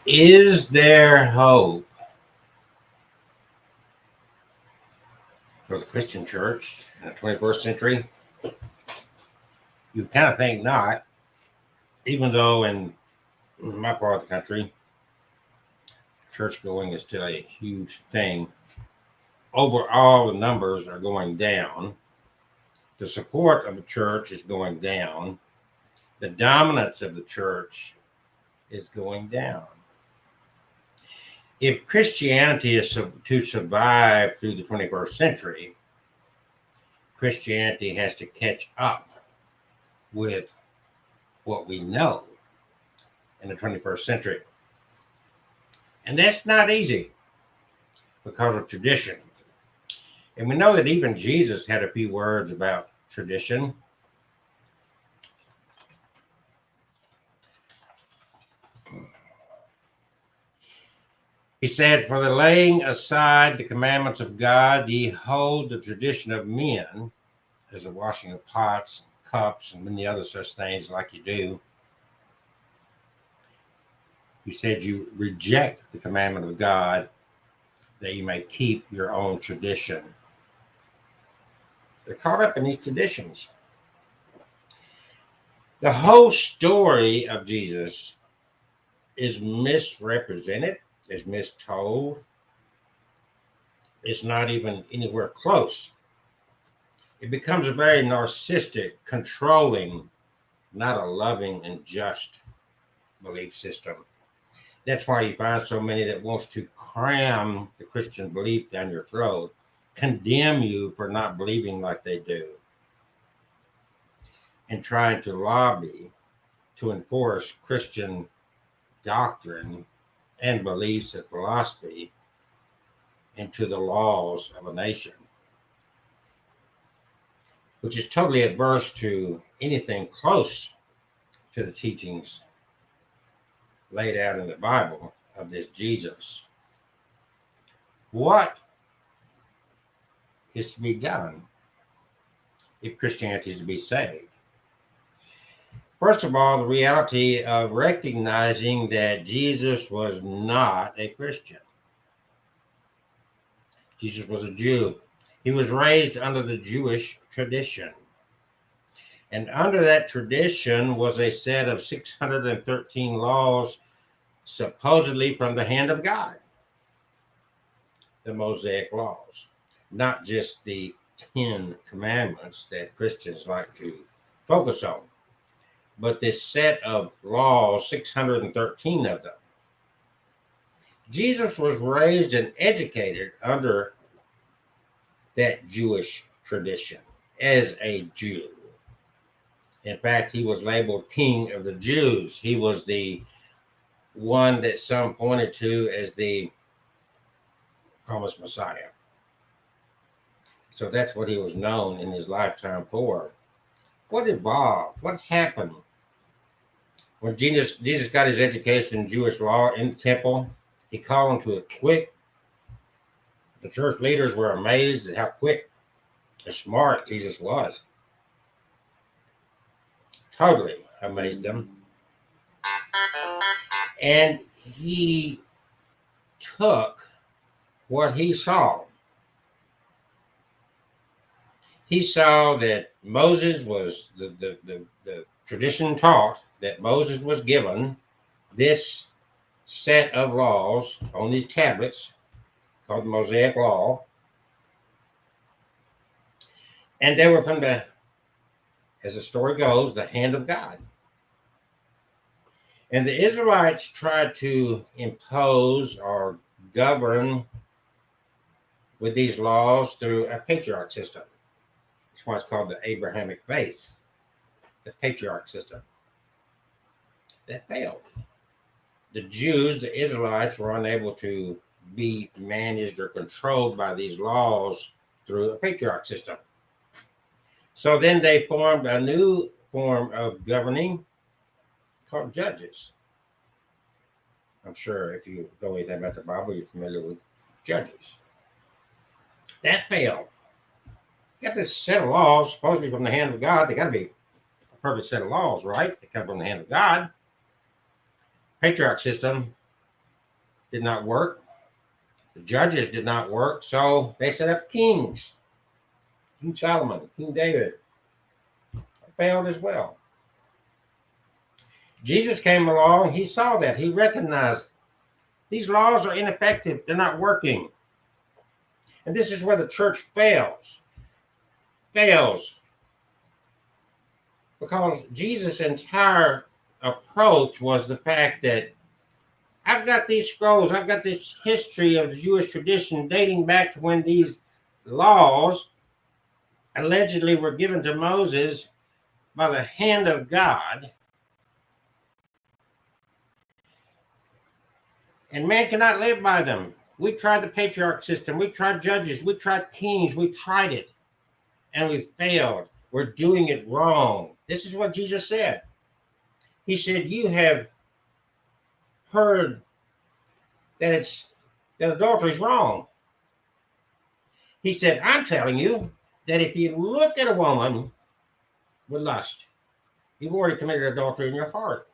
Is there hope for the Christian church in the 21st century? You kind of think not, even though in my part of the country, church going is still a huge thing. Overall, the numbers are going down. The support of the church is going down. The dominance of the church is going down. If Christianity is to survive through the 21st century, Christianity has to catch up with what we know in the 21st century. And that's not easy because of tradition. And we know that even Jesus had a few words about tradition. He said, "For the laying aside the commandments of God, ye hold the tradition of men," as the washing of pots, and cups, and many other such things like you do. He said, you reject the commandment of God that you may keep your own tradition. They're caught up in these traditions. The whole story of Jesus is misrepresented, is mistold. It's not even anywhere close. It becomes a very narcissistic, controlling, not a loving and just belief system. That's why you find so many that wants to cram the Christian belief down your throat, condemn you for not believing like they do, and trying to lobby to enforce Christian doctrine and beliefs and philosophy into the laws of a nation, which is totally adverse to anything close to the teachings laid out in the Bible of this Jesus. What is to be done if Christianity is to be saved? First of all, the reality of recognizing that Jesus was not a Christian. Jesus was a Jew. He was raised under the Jewish tradition. And under that tradition was a set of 613 laws, supposedly from the hand of God. The Mosaic laws, not just the 10 commandments that Christians like to focus on, but this set of laws, 613 of them. Jesus was raised and educated under that Jewish tradition as a Jew. In fact, he was labeled King of the Jews. He was the one that some pointed to as the promised Messiah. So that's what he was known in his lifetime for. What evolved? What happened? When Jesus got his education in Jewish law in the temple, he called them to it quick. The church leaders were amazed at how quick and smart Jesus was. Totally amazed them. And he took what he saw. He saw that Moses was, the tradition taught that Moses was given this set of laws on these tablets called the Mosaic Law. And they were from the, as the story goes, the hand of God. And the Israelites tried to impose or govern with these laws through a patriarch system. That's why it's called the Abrahamic faith, the patriarch system. That failed. The Jews, the Israelites, were unable to be managed or controlled by these laws through a patriarch system. So then they formed a new form of governing called judges. I'm sure if you know anything about the Bible, you're familiar with judges. That failed. You got this set of laws, supposedly from the hand of God. They got to be a perfect set of laws, right? They come from the hand of God. Patriarch system did not work. The judges did not work. So they set up kings. King Solomon, King David failed as well. Jesus came along. He saw that. He recognized these laws are ineffective. They're not working. And this is where the church fails. Because Jesus' entire approach was the fact that I've got these scrolls, I've got this history of the Jewish tradition dating back to when these laws allegedly were given to Moses by the hand of God. And man cannot live by them. We tried the patriarch system. We tried judges. We tried kings. We tried it. And we failed. We're doing it wrong. This is what Jesus said. He said, you have heard that adultery is wrong. He said, I'm telling you that if you look at a woman with lust, you've already committed adultery in your heart.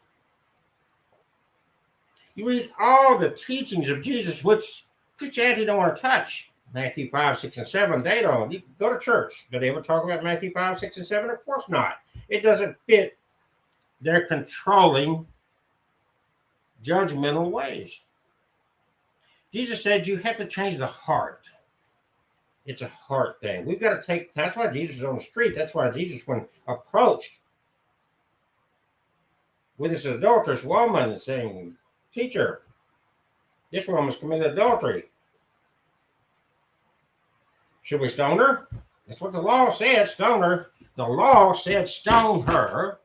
You read all the teachings of Jesus, which Christianity don't want to touch. Matthew 5, 6, and 7, they don't. You go to church. Do they ever talk about Matthew 5, 6, and 7? Of course not. It doesn't fit their controlling, judgmental ways. Jesus said you have to change the heart. It's a heart thing. We've got to take, that's why Jesus is on the street. That's why Jesus, when approached with this adulterous woman, saying, teacher, this woman's committed adultery. Should we stone her? That's what the law said, stone her. The law said stone her.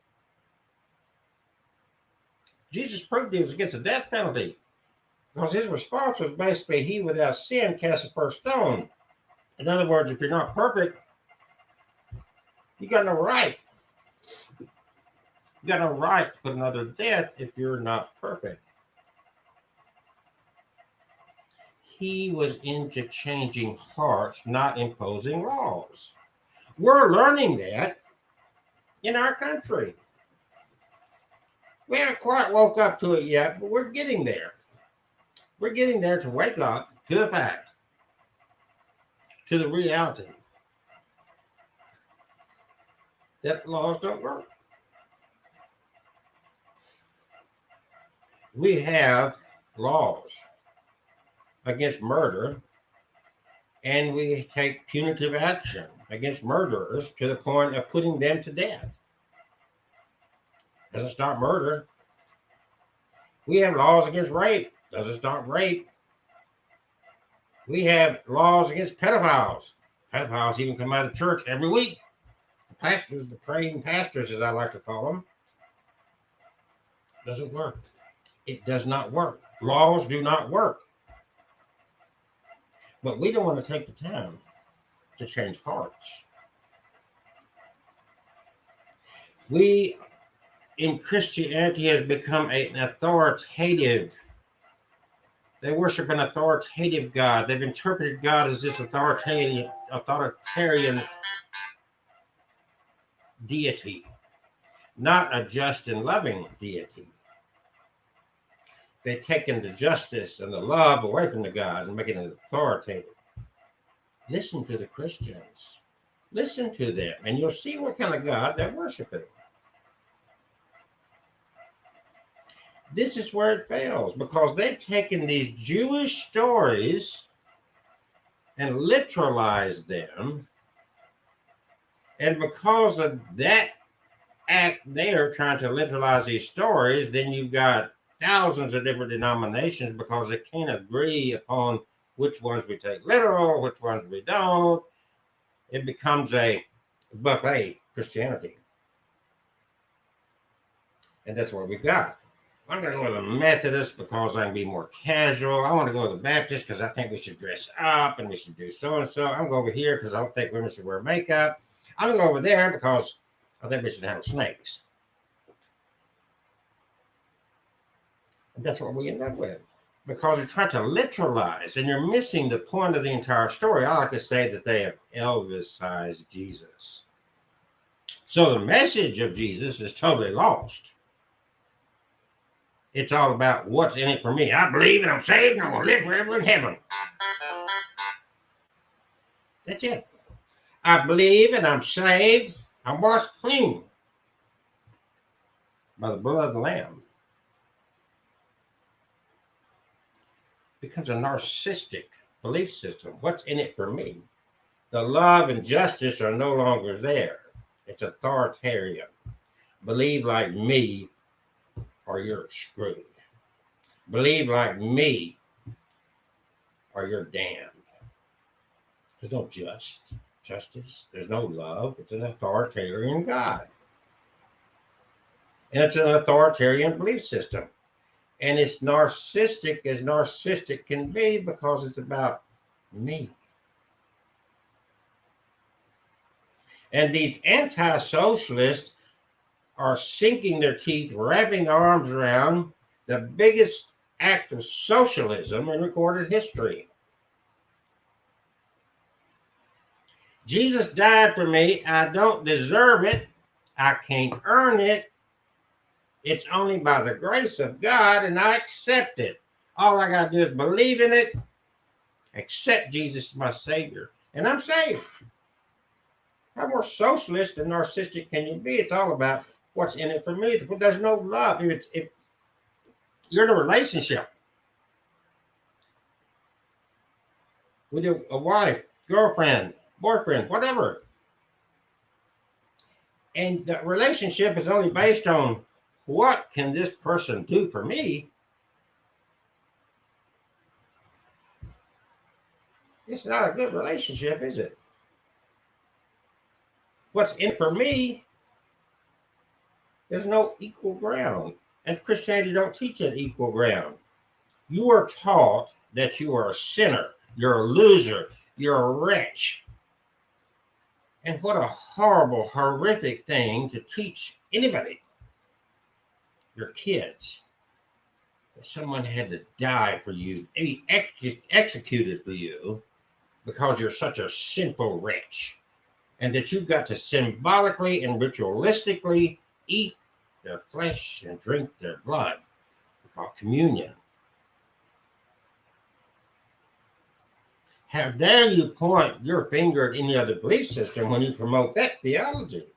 Jesus proved he was against the death penalty because his response was basically, he without sin cast the first stone. In other words, if you're not perfect, you got no right. You got no right to put another to death if you're not perfect. He was into changing hearts, not imposing laws. We're learning that in our country. We haven't quite woke up to it yet, but we're getting there. We're getting there to wake up to the fact, to the reality that laws don't work. We have laws against murder, and we take punitive action against murderers to the point of putting them to death. Doesn't stop murder. We have laws against rape. Doesn't stop rape. We have laws against pedophiles. Pedophiles even come out of church every week. The pastors, the praying pastors, as I like to call them. Doesn't work. It does not work. Laws do not work. But we don't want to take the time to change hearts. We, in Christianity, has become an authoritative. They worship an authoritative God. They've interpreted God as this authoritarian deity, not a just and loving deity. They've taken the justice and the love away from the God and making it authoritative. Listen to the Christians. Listen to them, and you'll see what kind of God they're worshiping. This is where it fails, because they've taken these Jewish stories and literalized them. And because of that act there, trying to literalize these stories, then you've got thousands of different denominations because they can't agree upon which ones we take literal, which ones we don't. It becomes a buffet Christianity. And that's what we've got. I'm going to go to the Methodist because I can be more casual. I want to go to the Baptist because I think we should dress up and we should do so-and-so. I'm going to go over here because I don't think women should wear makeup. I'm going to go over there because I think we should handle snakes. And that's what we end up with. Because you're trying to literalize and you're missing the point of the entire story. I like to say that they have Elvis-sized Jesus. So the message of Jesus is totally lost. It's all about what's in it for me. I believe and I'm saved and I'm going to live forever in heaven. That's it. I believe and I'm saved. I'm washed clean by the blood of the Lamb. It becomes a narcissistic belief system. What's in it for me? The love and justice are no longer there. It's authoritarian. Believe like me or you're screwed. Believe like me or you're damned. There's no justice. There's no love. It's an authoritarian God. And it's an authoritarian belief system. And it's narcissistic as narcissistic can be because it's about me. And these anti-socialists are sinking their teeth, wrapping their arms around the biggest act of socialism in recorded history. Jesus died for me. I don't deserve it. I can't earn it. It's only by the grace of God, and I accept it. All I got to do is believe in it, accept Jesus as my Savior, and I'm saved. How more socialist and narcissistic can you be? It's all about what's in it for me. There's no love. If you're in a relationship with a wife, girlfriend, boyfriend, whatever, and the relationship is only based on what can this person do for me, it's not a good relationship, is it? What's in it for me, there's no equal ground. And Christianity don't teach that equal ground. You are taught that you are a sinner, you're a loser, you're a wretch. And what a horrible, horrific thing to teach anybody, your kids, that someone had to die for you, be executed for you because you're such a sinful wretch. And that you've got to symbolically and ritualistically eat their flesh and drink their blood. We call communion. How dare you point your finger at any other belief system when you promote that theology?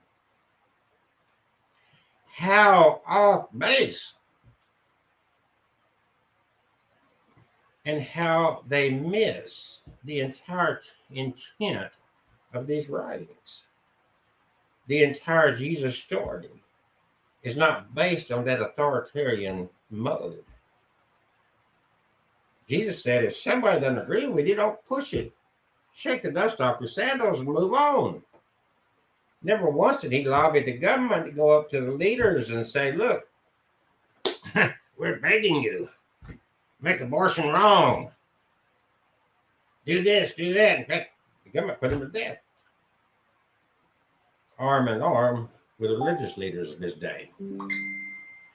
How off base. And how they miss the entire intent of these writings. The entire Jesus story is not based on that authoritarian mode. Jesus said, if somebody doesn't agree with you, don't push it. Shake the dust off your sandals and move on. Never once did he lobby the government to go up to the leaders and say, look, we're begging you, make abortion wrong. Do this, do that. In fact, the government put him to death. Arm in arm with the religious leaders of his day.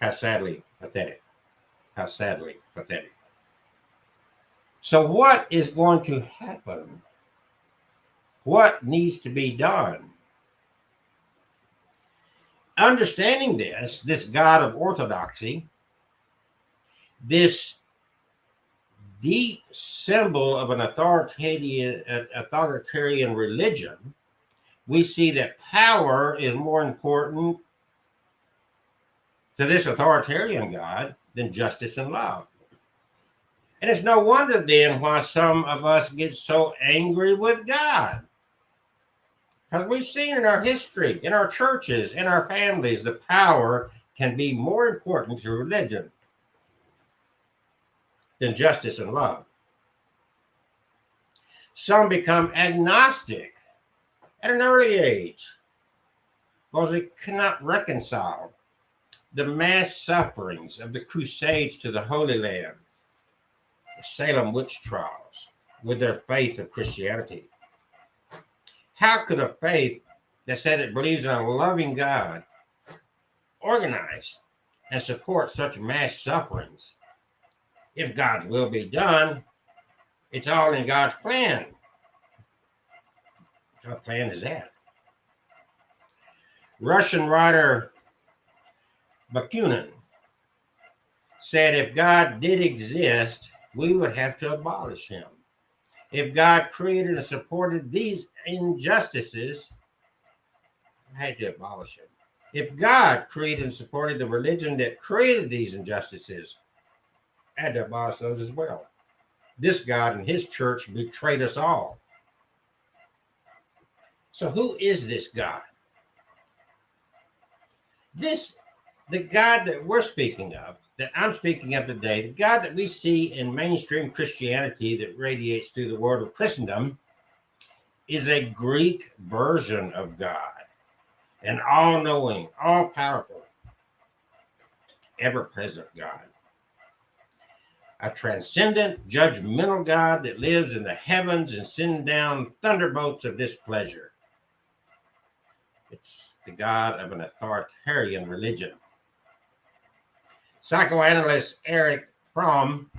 How sadly pathetic. How sadly pathetic. So what is going to happen? What needs to be done? Understanding this God of orthodoxy, this deep symbol of an authoritarian religion, we see that power is more important to this authoritarian God than justice and love. And it's no wonder then why some of us get so angry with God. Because we've seen in our history, in our churches, in our families, the power can be more important to religion than justice and love. Some become agnostic at an early age because they cannot reconcile the mass sufferings of the Crusades to the Holy Land, the Salem witch trials, with their faith of Christianity. How could a faith that says it believes in a loving God organize and support such mass sufferings? If God's will be done, it's all in God's plan. What plan is that? Russian writer Bakunin said if God did exist, we would have to abolish him. If God created and supported these injustices, we had to abolish him. If God created and supported the religion that created these injustices, had to abolish those as well. This God and his church betrayed us all. So who is this God? The God that we're speaking of, that I'm speaking of today, the God that we see in mainstream Christianity that radiates through the world of Christendom, is a Greek version of God, an all-knowing, all-powerful, ever-present God. A transcendent, judgmental God that lives in the heavens and sends down thunderbolts of displeasure. It's the God of an authoritarian religion. Psychoanalyst Eric Fromm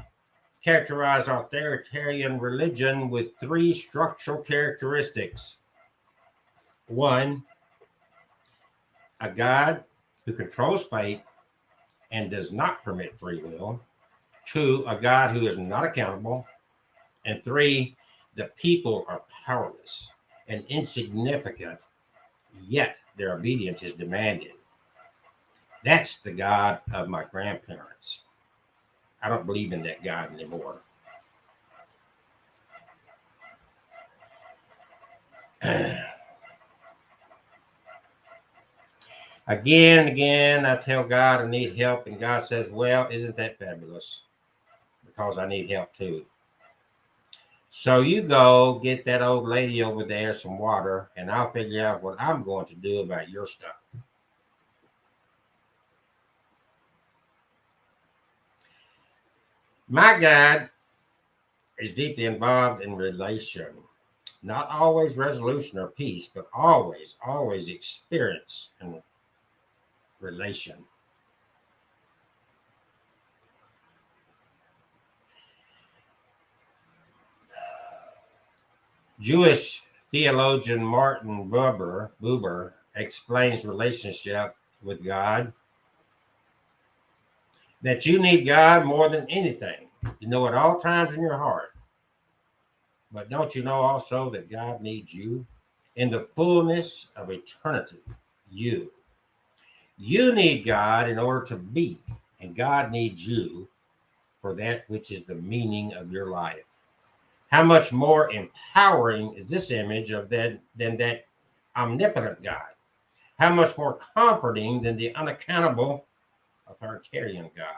characterized authoritarian religion with three structural characteristics. One, a God who controls fate and does not permit free will. Two, a God who is not accountable. And three, the people are powerless and insignificant, yet their obedience is demanded. That's the God of my grandparents. I don't believe in that God anymore. Again and again, I tell God I need help, and God says, well, isn't that fabulous? Because I need help too. So you go get that old lady over there some water, and I'll figure out what I'm going to do about your stuff. My God is deeply involved in relation, not always resolution or peace, but always, always experience and relation. Jewish theologian Martin Buber explains relationship with God, that you need God more than anything. You know at all times in your heart. But don't you know also that God needs you? In the fullness of eternity, you need God in order to be, and God needs you for that which is the meaning of your life. How much more empowering is this image of that than that omnipotent God? How much more comforting than the unaccountable authoritarian God?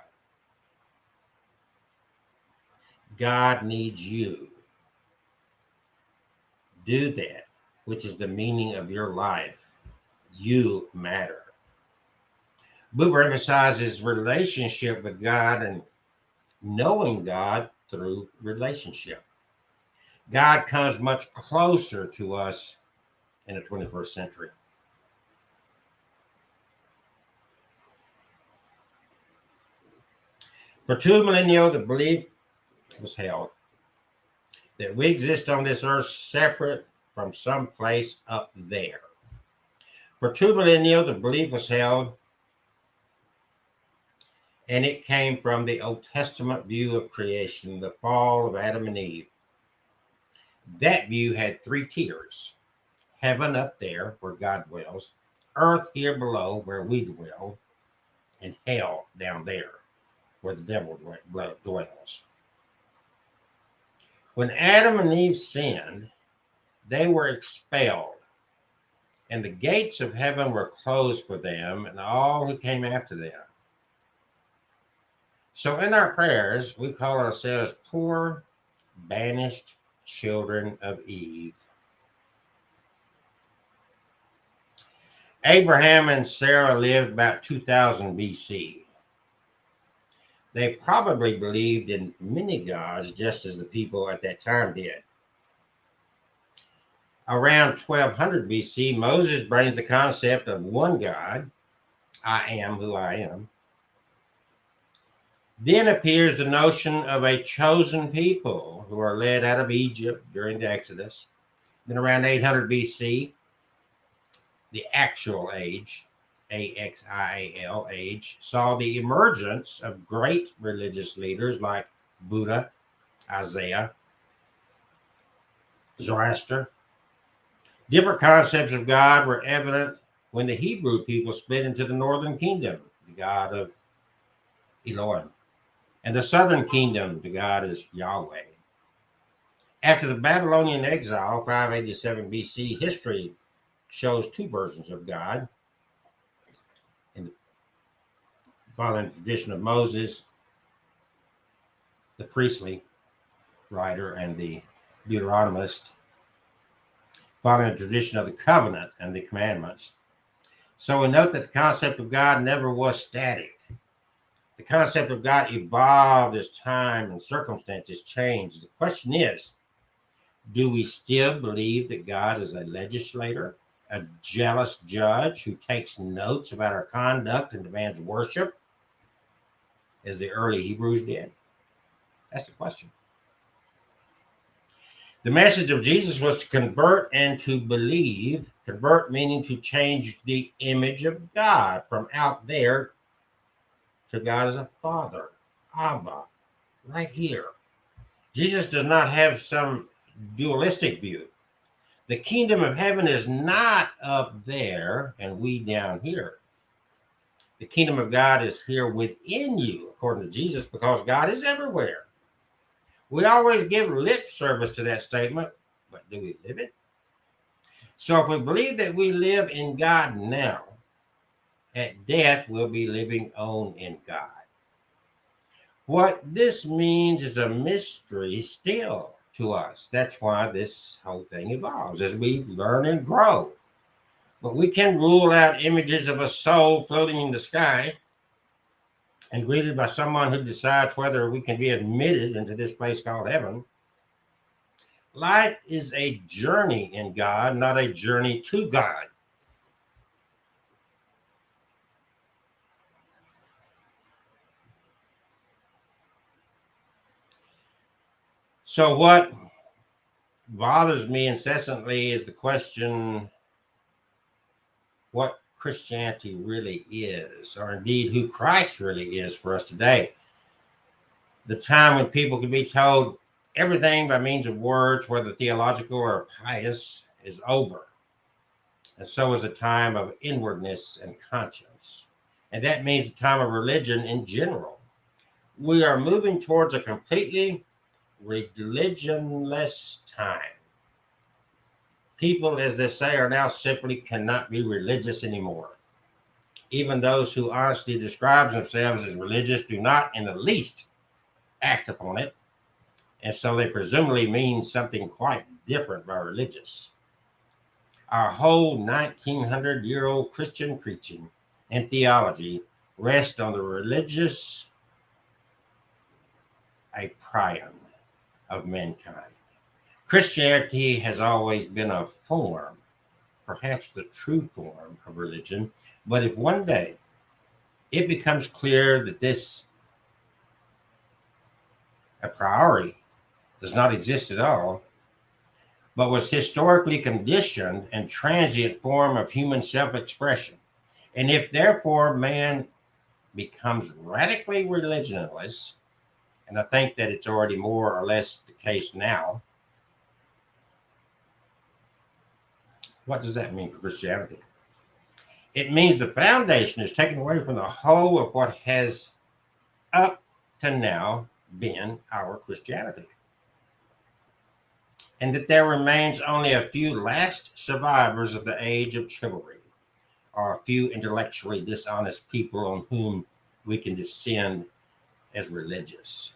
God needs you. Do that, which is the meaning of your life. You matter. Buber emphasizes relationship with God and knowing God through relationship. God comes much closer to us in the 21st century. For 2 millennia, the belief was held that we exist on this earth separate from some place up there. For 2 millennia, the belief was held, and it came from the Old Testament view of creation, the fall of Adam and Eve. That view had three tiers: heaven up there where God dwells, earth here below where we dwell, and hell down there where the devil dwells. When Adam and Eve sinned, they were expelled, and the gates of heaven were closed for them and all who came after them. So in our prayers, we call ourselves poor, banished children of Eve. Abraham and Sarah lived about 2000 BC. They probably believed in many gods, just as the people at that time did. Around 1200 BC, Moses brings the concept of one God, I am who I am. Then appears the notion of a chosen people who are led out of Egypt during the Exodus. Then around 800 BC, the actual age, AXIAL age, saw the emergence of great religious leaders like Buddha, Isaiah, Zoroaster. Different concepts of God were evident when the Hebrew people split into the northern kingdom, the God of Elohim, and the southern kingdom, the God is Yahweh. After the Babylonian exile, 587 BC, history shows two versions of God. In the following tradition of Moses, the priestly writer, and the Deuteronomist, following the tradition of the covenant and the commandments. So we note that the concept of God never was static. The concept of God evolved as time and circumstances changed. The question is, do we still believe that God is a legislator, a jealous judge who takes notes about our conduct and demands worship, as the early Hebrews did? That's the question. The message of Jesus was to convert and to believe. Convert meaning to change the image of God from out there to God as a father, Abba, right here. Jesus does not have some dualistic view. The kingdom of heaven is not up there and we down here. The kingdom of God is here within you, according to Jesus, because God is everywhere. We always give lip service to that statement, but do we live it? So if we believe that we live in God now, at death we'll be living on in God. What this means is a mystery still to us. That's why this whole thing evolves as we learn and grow. But we can rule out images of a soul floating in the sky and greeted by someone who decides whether we can be admitted into this place called heaven. Life is a journey in God, not a journey to God. So what bothers me incessantly is the question, what Christianity really is, or indeed who Christ really is for us today. The time when people can be told everything by means of words, whether theological or pious, is over. And so is a time of inwardness and conscience. And that means a time of religion in general. We are moving towards a completely religionless time. People, as they say, are now simply cannot be religious anymore. Even those who honestly describe themselves as religious do not in the least act upon it. And so they presumably mean something quite different by religious. Our whole 1900-year-old Christian preaching and theology rest on the religious a prion of mankind. Christianity has always been a form, perhaps the true form of religion, but if one day it becomes clear that this a priori does not exist at all, but was historically conditioned and transient form of human self-expression, and if therefore man becomes radically religionless, and I think that it's already more or less the case now, what does that mean for Christianity? It means the foundation is taken away from the whole of what has up to now been our Christianity. And that there remains only a few last survivors of the age of chivalry, or a few intellectually dishonest people on whom we can descend as religious.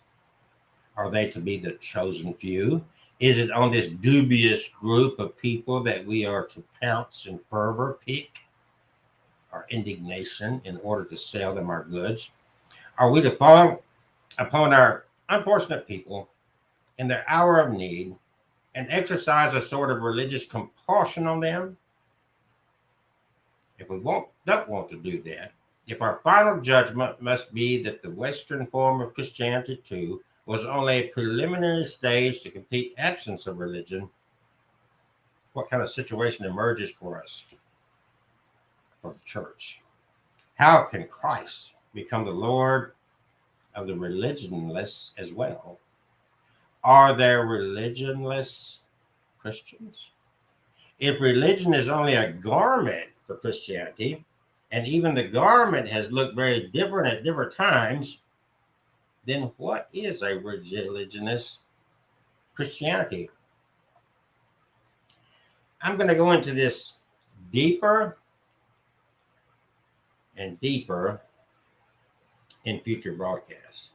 Are they to be the chosen few? Is it on this dubious group of people that we are to pounce in fervor, pick our indignation in order to sell them our goods? Are we to fall upon our unfortunate people in their hour of need and exercise a sort of religious compulsion on them? If we don't want to do that, if our final judgment must be that the Western form of Christianity too was only a preliminary stage to complete absence of religion, what kind of situation emerges for us, for the church? How can Christ become the Lord of the religionless as well? Are there religionless Christians? If religion is only a garment for Christianity, and even the garment has looked very different at different times, then what is a religionless Christianity? I'm going to go into this deeper and deeper in future broadcasts.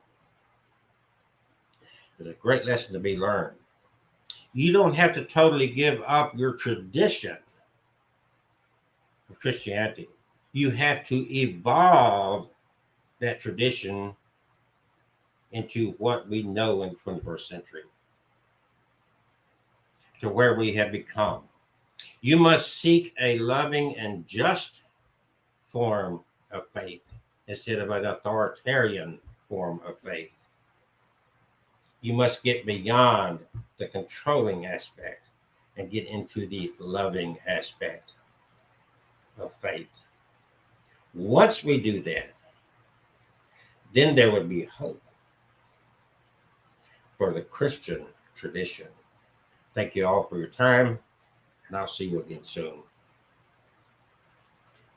There's a great lesson to be learned. You don't have to totally give up your tradition of Christianity. You have to evolve that tradition into what we know in the 21st century, to where we have become. You must seek a loving and just form of faith instead of an authoritarian form of faith. You must get beyond the controlling aspect and get into the loving aspect of faith. Once we do that, then there would be hope for the Christian tradition. Thank you all for your time, and I'll see you again soon.